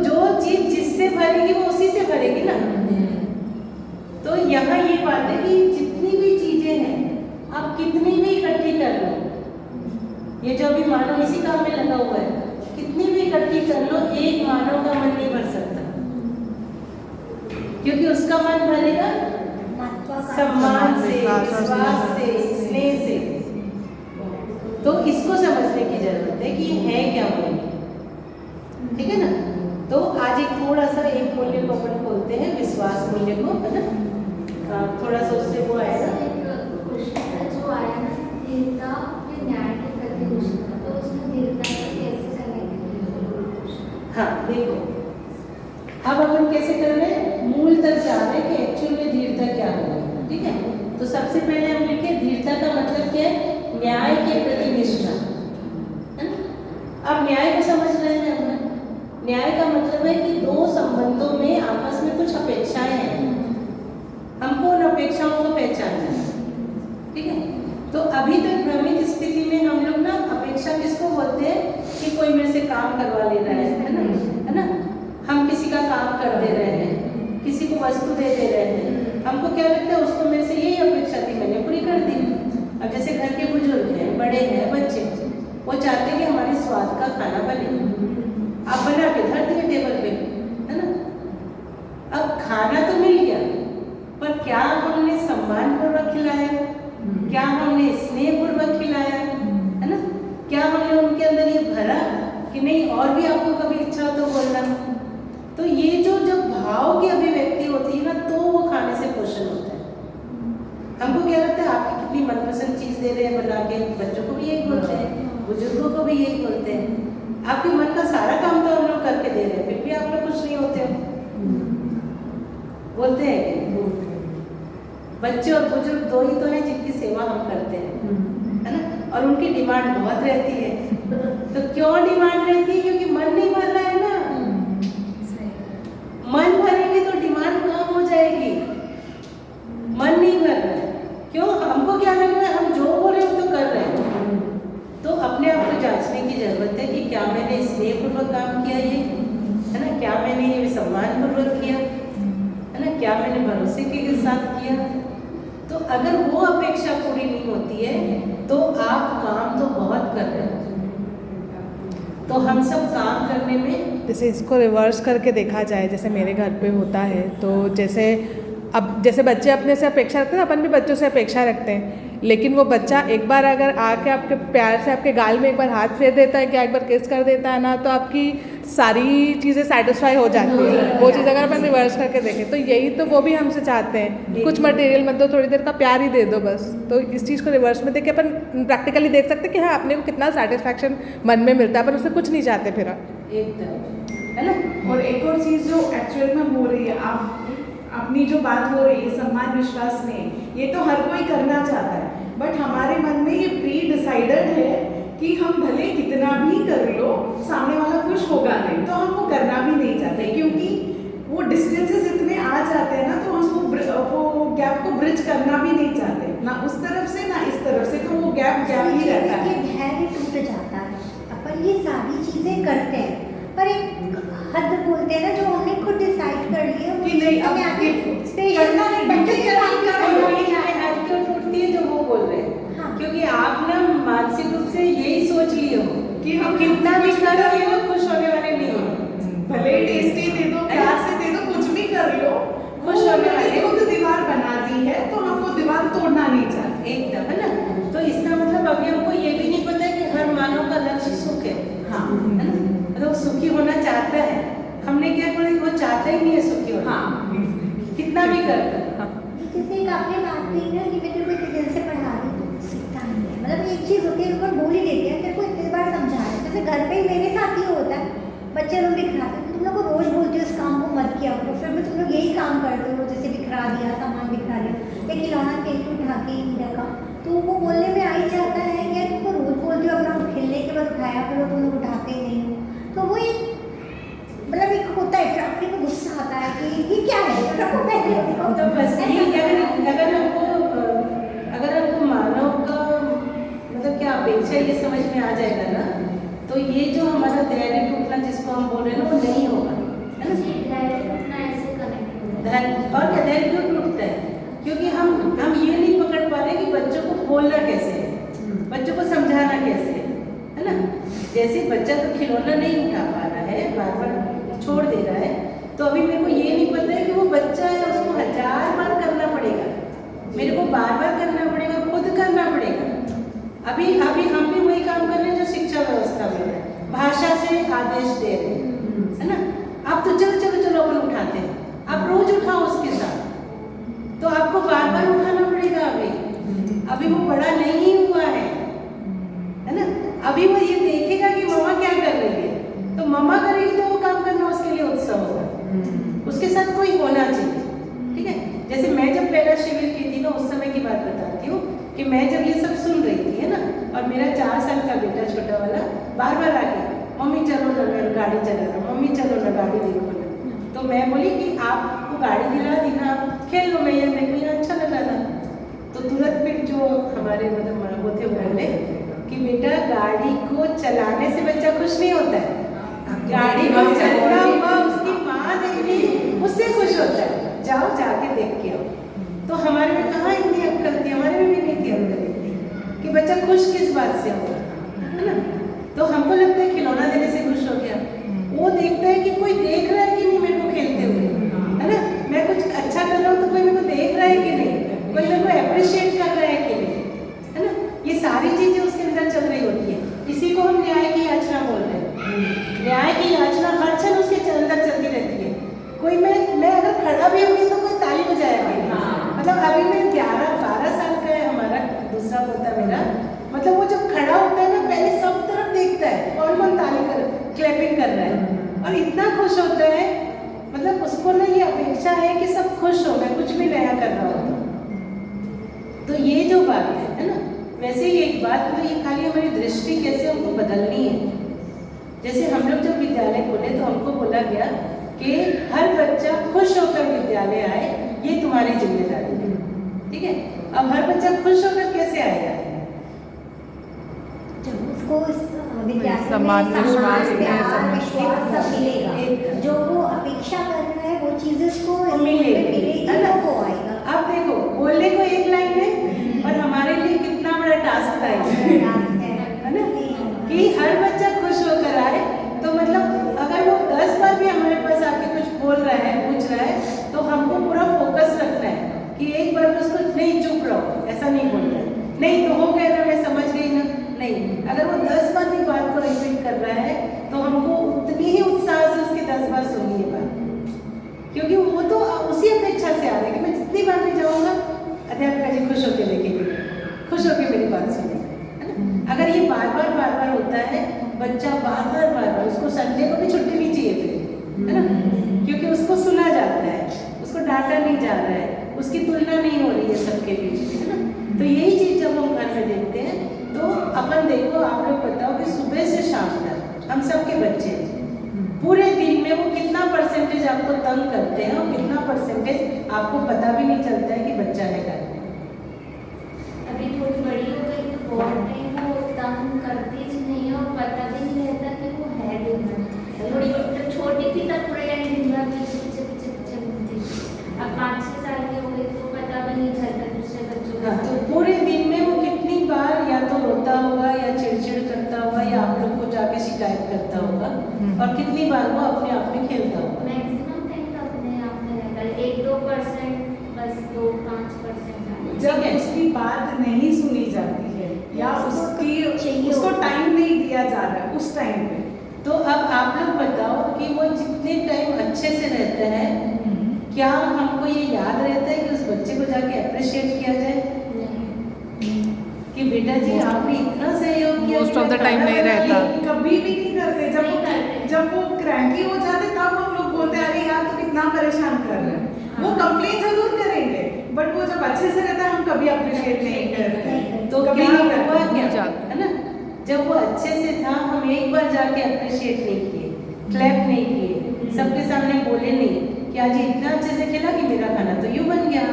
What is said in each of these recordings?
जो चीज जिससे भरेगी वो उसी से भरेगी ना। तो यहाँ ये बात है कि जितनी भी चीजें हैं आप कितनी भी इकट्ठी कर लो, ये जो अभी मानव इसी काम में लगा हुआ है, कितनी भी इकट्ठी कर लो, एक मानव का मन नहीं भर सकता, क्योंकि उसका मन भरेगा सम्मान से, विश्वास से, स्नेह से। तो इसको समझने की जरूरत है कि ये है क्या मूल्य, ठीक है ना। तो आज एक थोड़ा सा एक मूल्य को अपन खोलते हैं, विश्वास मूल्य को, है ना। थोड़ा सा उससे वो आएगा जो आया ना दृढ़ता या न्याय के प्रति निष्ठा, तो उसमें दृढ़ता कैसे चलेगी? हाँ देखो, अब अपन कैसे कर रहे हैं, मूल तक जा रहे हैं कि एक्चुअल में दृढ़ता क्या होगी, ठीक है। तो सबसे पहले हम लिखे दृढ़ता का मतलब क्या है, न्याय के प्रति निष्ठा, है ना। अब न्याय को समझ रहे हैं अपना, न्याय का मतलब है कि दो संबंधों में आपस में कुछ अपेक्षाएं हैं, हमको उन अपेक्षाओं को पहचानना है, ठीक है। तो अभी तक भ्रमित स्थिति में हम लोग ना अपेक्षा किसको बोलते हैं कि कोई मेरे से काम करवा ले रहा है ना, है ना। हम किसी का काम कर दे रहे हैं, किसी को वस्तु दे रहे हैं, हमको क्या लगता है उसको मेरे से यही अपेक्षा थी, मैंने पूरी कर दी। अब जैसे घर के बुजुर्ग हैं, बड़े हैं, बच्चे, वो चाहते हैं कि हमारे स्वाद का खाना बने, आप बना के धर दिए टेबल पे, है ना। अब खाना तो मिल गया, पर क्या हमने सम्मानपूर्वक खिलाया, क्या हमने स्नेहपूर्वक खिलाया, है ना। क्या हमने उनके अंदर ये भरा कि नहीं और भी आपको कभी इच्छा हो तो बोलना। तो ये जो जब भाव की अभिव्यक्ति होती है ना, तो वो खाने से पोषण होता है। हमको क्या लगता है आपकी कितनी मनपसंद चीज दे रहे हैं बना के, बच्चों को भी यही बोलते हैं, बुजुर्गों को भी यही बोलते हैं, आपके मन का सारा काम तो हम लोग करके दे रहे हैं, फिर भी आप लोग कुछ नहीं होते हो, बोलते हैं कि बच्चे और बुजुर्ग दो ही तो हैं जिनकी सेवा हम करते हैं, है ना। और उनकी डिमांड बहुत रहती है। तो क्यों डिमांड रहती है, क्योंकि मन नहीं भर रहा है ना। मन भरेंगे तो डिमांड कम हो जाएगी, मन नहीं भर रहा है, क्यों, हमको क्या लग रहा है हम जो बोल रहे हैं तो कर रहे हैं। तो अपने आप को जांचने की जरूरत है कि क्या मैंने स्नेहपूर्वक काम किया ये, है ना, क्या मैंने ये सम्मानपूर्वक किया, है ना, क्या मैंने भरोसे के साथ किया। तो अगर वो अपेक्षा पूरी नहीं होती है तो आप काम तो बहुत कर रहे हो। तो हम सब काम करने में, जैसे इसको रिवर्स करके देखा जाए, जैसे मेरे घर पे होता है, तो जैसे अब जैसे बच्चे अपने से अपेक्षा रखते हैं, अपन भी बच्चों से अपेक्षा रखते हैं, लेकिन वो बच्चा एक बार अगर आके आपके प्यार से आपके गाल में एक बार हाथ फेर देता है, क्या एक बार किस कर देता है ना, तो आपकी सारी चीज़ें सेटिस्फाई हो जाती है। वो चीज़ अगर अपन रिवर्स करके देखें तो यही तो वो भी हमसे चाहते हैं, कुछ मटेरियल मत दो, थोड़ी देर का प्यार ही दे दो बस। तो इस चीज़ को रिवर्स में देख के अपन प्रैक्टिकली देख सकते हैं कि हाँ अपने को कितना सेटिस्फैक्शन मन में मिलता है, अपन उससे कुछ नहीं चाहते फिर, एकदम, है ना। और एक और चीज़ जो एक्चुअल में हो रही है, आप अपनी जो बात हो रही है सम्मान विश्वास में, ये तो हर कोई करना चाहता है, बट हमारे मन में ये प्री डिसाइडेड है कि हम भले कितना भी कर लो सामने वाला खुश होगा नहीं, तो हम वो करना भी नहीं चाहते, क्योंकि वो डिस्टेंसेस इतने आ जाते हैं ना, तो हम वो गैप को ब्रिज करना भी नहीं चाहते, ना उस तरफ से ना इस तरफ से, तो वो गैप ही रहता है। धैर्य टूट जाता है। अपन ये सारी चीजें करते हैं, पर एक हद बोलते हैं ना, जो हमने खुद डिसाइड कर लिया कि नहीं अब करना नहीं, बच्चे क्यों टूटती है जो वो बोल रहे हैं। हाँ। क्योंकि आप ना मानसिक रूप से यही सोच लिए हो कि हम कितना भी करो ये लोग खुश होने वाले नहीं हो, भले टेस्टी दे दो, प्यार से दे दो, कुछ भी कर लो, खुश होने वाले खुद दीवार बना दी है, तो हम वो दीवार तोड़ना नहीं चाहते। एकदम, है ना। तो इसका मतलब अभी हमको ये भी नहीं पता कि हर मानव का लक्ष्य सुख है, हाँ, है ना। मतलब सुखी होना चाहता है, हमने क्या बोला वो चाहता ही नहीं है सुखी होना, हाँ, कितना भी करता है। जैसे एक आपने बात की ना कि मैं तुम्हें किसी दिन से पढ़ा रही हूँ, सीखता नहीं है, मतलब एक चीज़ होती है ऊपर बोल ही देती है, फिर को इतनी बार समझा रहे हैं। जैसे घर पे ही मेरे साथ ही होता है, बच्चे लोग बिखराते हैं, तुम लोग को रोज बोलती हो इस काम को मत किया करो, फिर भी तुम लोग यही काम करते हो, जैसे बिखरा दिया, सामान बिखरा दिया, एक खिलौना कहीं तो ढाके ही नहीं रखा, तो वो बोलने में आ ही जाता है कि तुमको रोज बोलती हो अपना खेलने के बाद उठाया करो, तुम लोग उठाते ही नहीं हो। तो वो एक मतलब एक होता है, फिर अपने को गुस्सा आता है कि ये क्या है, तो बस ये अगर हमको मानव का मतलब क्या अपेक्षा ये समझ में आ जाएगा ना, तो ये जो हमारा धैर्य टूटना जिसको हम बोल रहे हैं ना वो नहीं होगा। क्योंकि हम ये नहीं पकड़ पा रहे कि बच्चों को बोलना कैसे है, बच्चों को समझाना कैसे है ना। जैसे बच्चा तो खिलौना नहीं उठा पा रहा है, बार बार छोड़ दे रहा है, तो अभी मेरे को ये नहीं पता है कि वो बच्चा है, उसको 1000 बार करना पड़ेगा, मेरे को बार बार करना पड़ेगा, खुद करना पड़ेगा। अभी हम भी वही काम कर रहे हैं जो शिक्षा व्यवस्था में है, भाषा से आदेश दे रहे हैं, है ना। आप तो चलो चलो चलो अपन उठाते हैं, आप रोज उठाओ उसके साथ, तो आपको बार बार उठाना पड़ेगा। अभी वो बड़ा नहीं हुआ है ना। अभी वो ये देखेगा कि मम्मा क्या कर रही है, तो मम्मा करेगी तो वो काम करना उसके लिए उत्सव होगा, उसके साथ कोई होना चाहिए, ठीक है। जैसे मैं जब पहला शिविर की थी ना, उस समय की बात बताती हूँ कि मैं जब ये सब सुन रही थी, है ना, और मेरा 4 साल का बेटा छोटा वाला बार बार आके मम्मी चलो ना, मैं गाड़ी चला रहा हूँ, मम्मी चलो ना गाड़ी देखो ना, तो मैं बोली कि आपको गाड़ी दिला दी ना, आप खेल लो, मैं ये मेरे को ये अच्छा लगा था। तो तुरंत फिर जो हमारे मतलब वो थे बोले कि बेटा गाड़ी को चलाने से बच्चा खुश नहीं होता है, गाड़ी को चलता हुआ उसकी माँ देखी उससे खुश होता है, जाओ जाके देख के आओ। तो हमारे में कहाँ इतनी अक्ल थी, हमारे में भी नहीं थी अक्ल कि बच्चा खुश किस बात से होगा, है ना। तो हमको लगता है खिलौना देने से खुश हो गया, वो देखता है कि कोई देख रहा है कि नहीं मेरे को खेलते हुए, है ना, मैं कुछ अच्छा कर रहा हूँ तो कोई मेरे को देख रहा है कि नहीं, कोई मेरे को अप्रिशिएट कर रहा है कि नहीं, है ना। ये सारी चीजें उसके अंदर चल रही होती है। इसी को हम न्याय की याचना बोल रहे हैं। न्याय की याचना हर क्षण उसके अंदर चलती रहती है। कोई मैं अगर खड़ा भी होगी तो कोई ताली बजाएगा, मतलब अभी मैं 11-12 साल का है हमारा दूसरा पोता मेरा, मतलब वो जब खड़ा होता है ना, पहले सब तरफ देखता है कौन कौन ताली कर क्लैपिंग कर रहा है, और इतना खुश होता है, मतलब उसको ना ये अपेक्षा है कि सब खुश हो, मैं कुछ भी नया कर रहा हूँ। तो ये जो बात है ना, वैसे ही एक बात, मतलब ये खाली हमारी दृष्टि कैसे हमको बदलनी है। जैसे हम लोग जब विद्यालय खोले तो हमको बोला गया कि हर बच्चा खुश होकर विद्यालय आए, ये तुम्हारी जिम्मेदारी है, ठीक है। अब हर बच्चा खुश होकर कैसे आएगा, जब उसको विद्यालय सम्मान, में विश्वास, प्यार, सम्मान। विश्वास सब मिलेगा, जो वो अपेक्षा कर रहा है वो चीजें उसको मिलेगी, है ना? तो वो आएगा। अब देखो बोलने को एक लाइन है और हमारे लिए कितना बड़ा टास्क था ये, है ना, कि हर बच्चा खुश होकर आए। तो मतलब अगर वो 10 बार भी हमारे पास आके कुछ बोल रहा है, पूछ रहा है, तो हमको पूरा फोकस रखना है कि एक बार तो उसको नहीं, चुप रहो, ऐसा नहीं बोलना है, नहीं तो हो गया ना, मैं समझ गई ना, नहीं। अगर वो 10 बार भी बात को रिपीट कर रहा है तो हमको उतनी ही उत्साह से उसकी 10 बार सुनिए बात, क्योंकि वो तो उसी अपेक्षा से आ रहा है कि मैं जितनी बार भी जाऊँगा अध्यापिका जी खुश होकर लेके खुश होकर मेरी बात सुनेगा, है ना। अगर ये बार बार होता है, बच्चा बार बार उसको संडे को भी छुट्टी नहीं चाहिए फिर, है ना, क्योंकि उसको सुना जाता है, उसको डांटा नहीं जा रहा है, उसकी तुलना नहीं हो रही है सबके बीच में, है ना। तो यही चीज़ जब हम घर में देखते हैं तो अपन देखो, आप लोग बताओ कि सुबह से शाम तक हम सबके बच्चे पूरे दिन में वो कितना परसेंटेज आपको तंग करते हैं और कितना परसेंटेज आपको पता भी नहीं चलता है कि बच्चा है घर में। अभी थोड़ी बड़ी हो गई तो बहुत टाइम वो तंग करती नहीं है और पता भी नहीं रहता कि वो है दिन भर। थोड़ी जब छोटी थी तब पूरे टाइम दिन भर पीछे घूमती, अब 5-6 साल की हो गई तो पता भी नहीं चलता दूसरे बच्चों का। तो पूरे दिन में वो कितनी बार या तो रोता होगा या चिड़चिड़ करता होगा या आप लोग को जाके शिकायत करता होगा, और कितनी बार वो अपने आप में खेलता होगा। मैक्सिमम टाइम तो अपने आप में रहता है, 1-2% बस 2-5%। जब उसकी बात नहीं सुनी जाती है या उसको टाइम नहीं दिया जा रहा है उस टाइम पे, तो अब आप लोग बताओ कि वो जितने टाइम अच्छे से रहता है, क्या हमको ये याद रहता है कि उस बच्चे को जाके अप्रिशिएट किया जाए कि बेटा जी आपने इतना सहयोग किया। मोस्ट ऑफ द टाइम नहीं रहता, कभी भी नहीं करते। जब वो क्रैंकी हो जाते तब हम लोग बोलते हैं अरे यार तुम इतना परेशान कर रहे हैं। वो कंप्लेन जरूर करेंगे, बट वो जब अच्छे से रहता है हम कभी अप्रिशिएट नहीं करते। तो कभी क्या नहीं हुआ करते, क्या, है ना, जब वो अच्छे से था हम एक बार जाके अप्रिशिएट नहीं किए, क्लैप नहीं किए, सबके सामने बोले नहीं कि आज ये इतना अच्छे से खेला कि मेरा खाना तो यूं बन गया,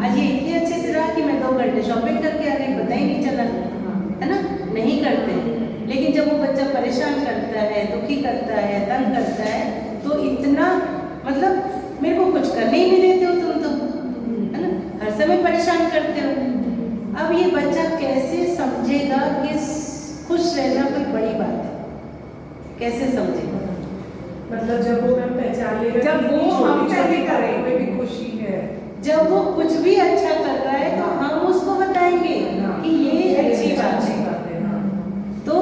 आज ये इतने अच्छे से रहा कि मैं 2 घंटे शॉपिंग करके आ गई, पता ही नहीं चला, है ना, नहीं करते। लेकिन जब वो बच्चा परेशान करता है, दुखी करता है, तंग करता है, तो इतना मतलब मेरे को कुछ करने ही नहीं देते हो तुम तो, है ना, हर समय परेशान करते हो। अब ये बच्चा कैसे समझेगा कि खुश रहना कोई बड़ी बात है, कैसे समझेगा? मतलब जब वो मैम पहचान लेगा, जब वो हम पहले करें, हमें भी खुशी है। जब वो कुछ भी अच्छा कर रहा है तो हम उसको बताएंगे कि ये अच्छी बात है, तो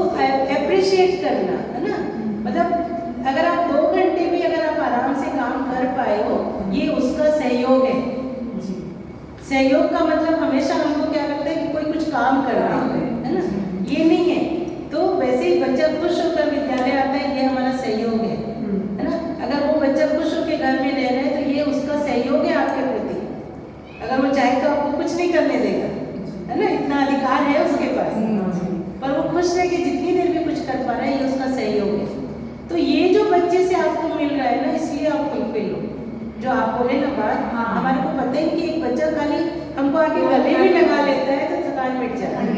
अप्रिशिएट करना है ना। मतलब अगर आप 2 घंटे भी अगर आप आराम से काम कर पाए हो, ये उसका सहयोग है। सहयोग का मतलब हमेशा हमको क्या लगता है कि कोई कुछ काम कर रहा है ना, ये नहीं है। तो वैसे ही बच्चा खुश होकर विद्यालय आता है, ये हमारा सहयोग है ना। अगर वो बच्चा खुश होकर घर में रह रहा है तो ये उसका सहयोग है आपके प्रति। अगर वो चाहे तो आपको कुछ नहीं करने देगा, है ना, इतना अधिकार है उसके पास, पर वो खुश रह के जितनी देर में कुछ कर पा रहा है, ये उसका सहयोग है। तो ये जो बच्चे से आपको मिल रहा है ना, इसलिए आप फुलफिल हो। जो आप बोले ना बात, हमारे को पता है कि एक बच्चा खाली हमको आके गले भी लगा लेता है तो थकान मिट जाती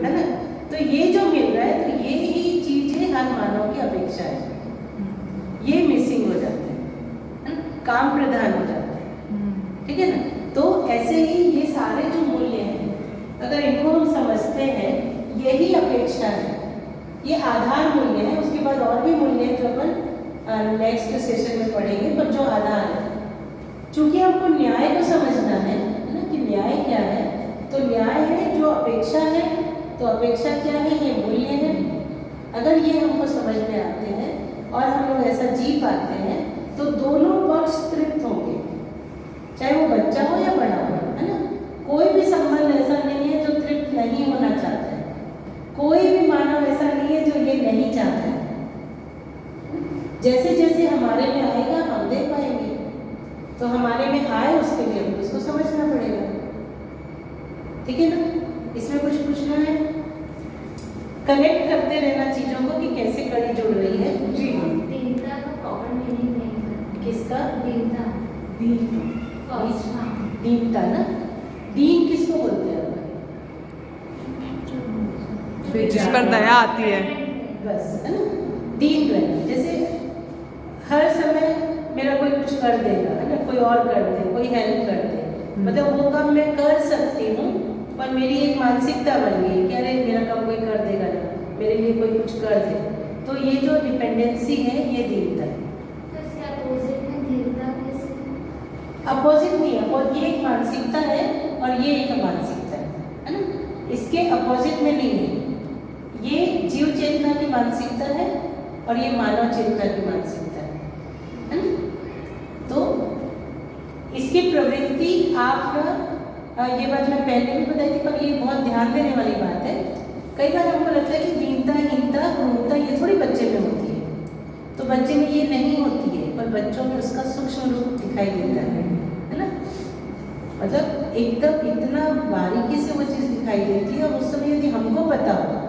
है ना। तो ये जो मिल रहा है, तो ये ही चीजें हर मानव की अपेक्षा है, ये मिसिंग हो जाता है ना, काम प्रधान हो जाता है, ठीक है ना। तो ऐसे ही ये सारे जो मूल्य हैं, अगर इनको हम समझते हैं, यही अपेक्षा है, ये आधार मूल्य है। उसके बाद और भी मूल्य हैं जो अपन नेक्स्ट सेशन में पढ़ेंगे, पर जो आधार है, चूंकि आपको न्याय को समझना है ना कि न्याय क्या है, तो न्याय है जो अपेक्षा है, तो अपेक्षा क्या है, ये मूल्य है। अगर ये हमको समझ में आते हैं और हम लोग ऐसा जी पाते हैं, तो दोनों पक्ष तृप्त होंगे, चाहे वो बच्चा हो या बड़ा हो, है ना। कोई भी संबंध ऐसा नहीं है जो तृप्त नहीं होना चाहता है, कोई भी मानव ऐसा नहीं है जो ये नहीं चाहता है। जैसे जैसे हमारे में आएगा हम दे पाएंगे, तो हमारे में आए उसके लिए हमको उसको समझना पड़ेगा, ठीक है ना। इसमें कुछ पूछना है? कनेक्ट करते रहना चीजों को कि कैसे कड़ी जुड़ रही है। जी दीनता का प्रॉपर मीनिंग नहीं है। किसका? दीनता। फर्स्ट, हाँ। दीनता ना, दीन किसको बोलते हैं? जिस पर दया आती है, बस, है ना, दीन रहना। जैसे हर समय मेरा कोई कुछ कर देगा, है ना, कोई और कर दे, कोई हेल्प कर दे, मतलब वो काम मैं कर सकती हूँ, पर मेरी एक मानसिकता बन गई कि अरे मेरा काम कोई कर देगा ना, मेरे लिए कोई कुछ कर दे। तो ये जो डिपेंडेंसी है, ये दीनता है। तो इसके अपोजिट में दीनता कैसे? अपोजिट नहीं है, और ये एक मानसिकता है और ये एक मानसिकता है ना, इसके अपोजिट में नहीं है। ये जीव चेतना की मानसिकता है और ये मानव चेतना की मानसिकता है ना। तो इसकी प्रवृत्ति आप ये बात मैं पहले भी बताई थी, पर ये बहुत ध्यान देने वाली बात है। कई बार हमको लगता है कि दीनता, हीनता, क्रूरता ये थोड़ी बच्चे में होती है, तो बच्चे में ये नहीं होती है, पर बच्चों में उसका सूक्ष्म रूप दिखाई देता है ना। मतलब एकदम इतना बारीकी से वो चीज़ दिखाई देती है, और उस समय यदि हमको पता हो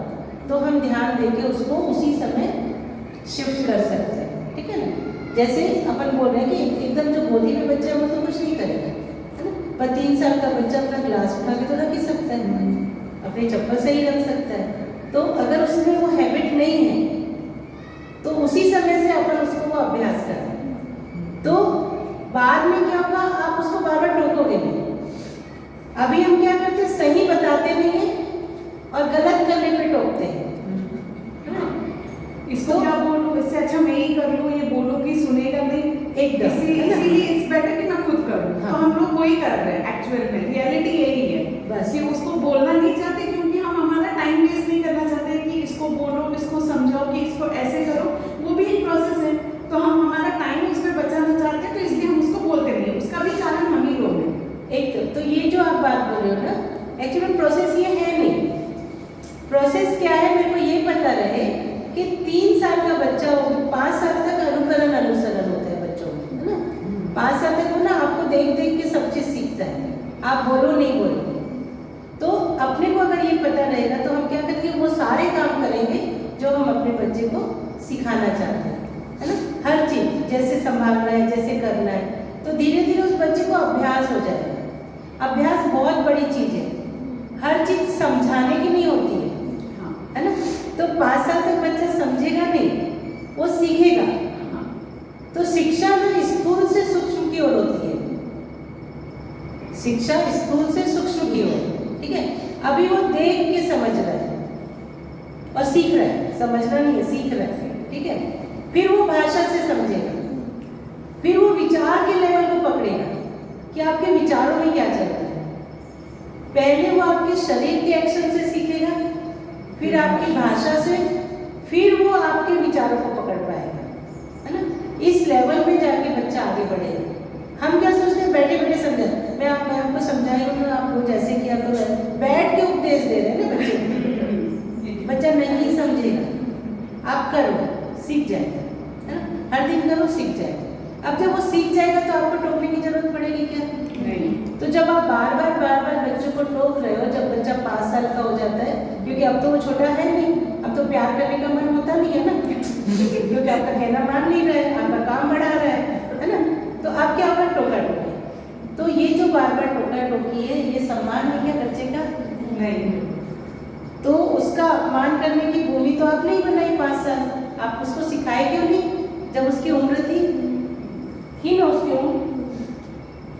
तो हम ध्यान देके उसको उसी समय शिफ्ट कर सकते हैं, ठीक है ना। जैसे अपन बोल रहे हैं कि एकदम जो गोदी में बच्चा है वो तो कुछ नहीं करेगा, है ना, पर 3 साल का बच्चा अपना ग्लास उठा के तो रख ही सकता है, अपनी चप्पल से ही रख सकता है। तो अगर उसमें वो हैबिट नहीं है, तो उसी समय से अपन उसको वो अभ्यास करें, तो बाद में क्या होगा, आप उसको बार बार टोकोगे नहीं। अभी हम क्या करते हैं, सही बताते नहीं है और गलत करने पे टोकते हैं। इसको क्या बोलूं, इससे अच्छा मैं ही कर लूं, ये बोलूं कि सुनेगा नहीं, एकदम, इसीलिए इट्स बेटर कि मैं खुद करूं। हाँ। तो हम लोग वही कर रहे हैं एक्चुअल में, रियलिटी यही है बस। कि उसको बोलना नहीं चाहते, क्योंकि हम हमारा टाइम वेस्ट नहीं करना चाहते कि इसको बोलो, इसको समझाओ कि इसको ऐसे करो, वो भी एक प्रोसेस है। तो हम हमारा टाइम उसमें बचाना चाहते हैं, तो इसलिए हम उसको बोलते नहीं, उसका भी कारण हम ही लोग हैं। एकदम। तो ये जो आप बात बोल रहे हो ना, एक्चुअली प्रोसेस ये है नहीं। प्रोसेस क्या है, मेरे को ये पता रहे कि 3 साल का बच्चा हो, 5 साल तक अनुकरण अनुसरण होता है बच्चों में, है ना। 5 साल तक वो ना आपको देख देख के सब चीज़ सीखता है, आप बोलो नहीं बोलो। तो अपने को अगर ये पता रहेगा तो हम क्या करेंगे, वो सारे काम करेंगे जो हम अपने बच्चे को सिखाना चाहते हैं, है ना। हर चीज़ जैसे संभालना है, जैसे करना है, तो धीरे धीरे उस बच्चे को अभ्यास हो जाएगा। अभ्यास बहुत बड़ी चीज़ है, हर चीज़ समझाने की नहीं होती है ना। तो 5 साल तक बच्चा समझेगा नहीं, वो सीखेगा। तो शिक्षा में स्थूल से सूक्ष्म की ओर होती है। शिक्षा स्थूल से सूक्ष्म की ओर, ठीक है। अभी वो देख के समझ रहा है और सीख रहा है, समझना नहीं है, सीख रहा है, ठीक है। फिर वो भाषा से समझेगा, फिर वो विचार के लेवल को पकड़ेगा कि आपके विचारों में क्या चल रहा है। पहले वो आपके शरीर के एक्शन से सीखेगा, फिर आपकी भाषा से, फिर वो आपके विचारों को पकड़ पाएगा, है ना। इस लेवल में जाके बच्चा आगे बढ़ेगा। हम क्या सोचते हैं, बैठे बैठे समझा, मैं आपको समझाई हूँ, आप वो जैसे कि आप बैठ के उपदेश दे रहे हैं ना बच्चे को, बच्चा नहीं समझेगा। आप करो, सीख जाएगा, है ना। हर दिन करो, सीख जाएगा। अब जब वो सीख जाएगा तो आपको टोकने की जरूरत पड़ेगी क्या? नहीं। तो जब आप बार बार बच्चों को टोक रहे हो, जब बच्चा 5 साल का हो जाता है, क्योंकि अब तो वो छोटा है नहीं, अब तो प्यार करने का मन होता नहीं है ना, क्योंकि आपका कहना मान नहीं रहा है, आपका काम बढ़ा रहा है ना। तो आप क्या होगा, टोका टोकी। तो ये जो बार बार टोका टोकी है, ये सम्मान है क्या बच्चे का? नहीं। तो उसका अपमान करने की भूमि तो आप नहीं बनाई 5 साल, आप उसको सिखाए क्यों नहीं जब उसकी उम्र थी ना उसकी उम्र?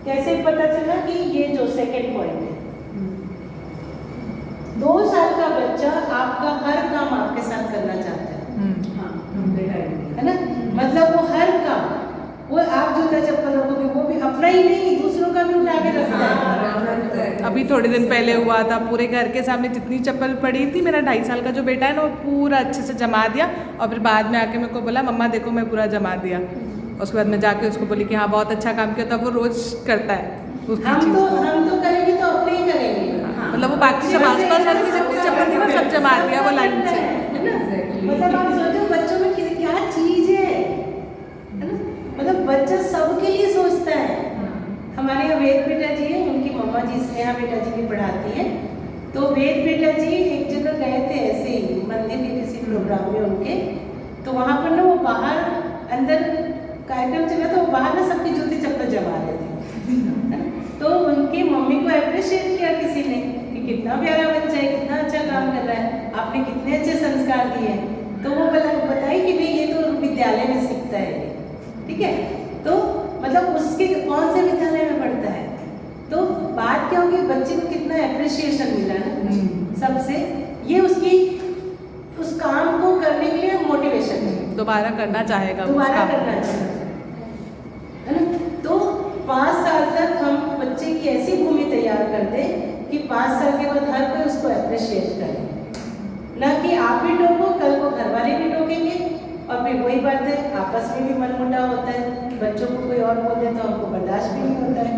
कैसे पता चला कि ये जो सेकंड पॉइंट है, 2 साल का बच्चा आपका हर काम आपके साथ करना चाहता है ना। मतलब वो हर काम, वो आप जूता चप्पल रखोगे, वो भी अपना ही नहीं, दूसरों का भी उठा के रखता है। अभी थोड़े दिन पहले हुआ था, पूरे घर के सामने जितनी चप्पल पड़ी थी, मेरा 2.5 साल का जो बेटा है ना, वो पूरा अच्छे से जमा दिया, और फिर बाद में आके मेरे को बोला, मम्मा देखो मैं पूरा जमा दिया। उसके बाद मैं जाके उसको बोली कि हाँ बहुत अच्छा काम किया, तब वो रोज करता है उसकी चीज़ को। हम तो करेंगे तो अपने ही करेंगे, मतलब वो बाकी सब आसपास वाली जितनी चप्पल थी ना, सब जमा दिया वो लाइन से, है ना। मतलब आप सोचो बच्चों में क्या चीज है ना। मतलब बच्चा सबके लिए सोचता है। हमारे यहाँ वेद बेटा जी है, उनकी मम्मा जी स्नेहा बेटा जी भी पढ़ाती है। तो वेद बेटा जी एक जगह गए थे ऐसे ही मंदिर के किसी प्रोग्राम में उनके, तो वहाँ पर ना वो बाहर अंदर कार्यक्रम चला, तो बाहर ना सबके जूते चप्पल जमा रहे थे। तो उनकी मम्मी को अप्रिशिएट किया किसी ने कि कितना प्यारा बच्चा है, कितना अच्छा काम कर रहा है, आपने कितने अच्छे संस्कार दिए हैं। तो वो बताई कि नहीं ये तो विद्यालय में सीखता है, ठीक है। तो मतलब उसके कौन से विद्यालय में पढ़ता है, तो बात क्या होगी, बच्चे को कितना अप्रिशिएशन मिला ना सबसे, ये उसकी उस काम को करने के लिए मोटिवेशन है, दोबारा करना चाहेगा, दोबारा करना चाहिए, है ना। तो 5 साल तक हम बच्चे की ऐसी भूमि तैयार कर दें कि 5 साल के बाद हर कोई उसको अप्रिशिएट करे, ना कि आप भी टोको, कल को घर वाले भी टोकेंगे, और फिर वही बात है, आपस में भी मनमुटाव होता है, बच्चों को कोई और बोल दे तो हमको बर्दाश्त भी नहीं होता है।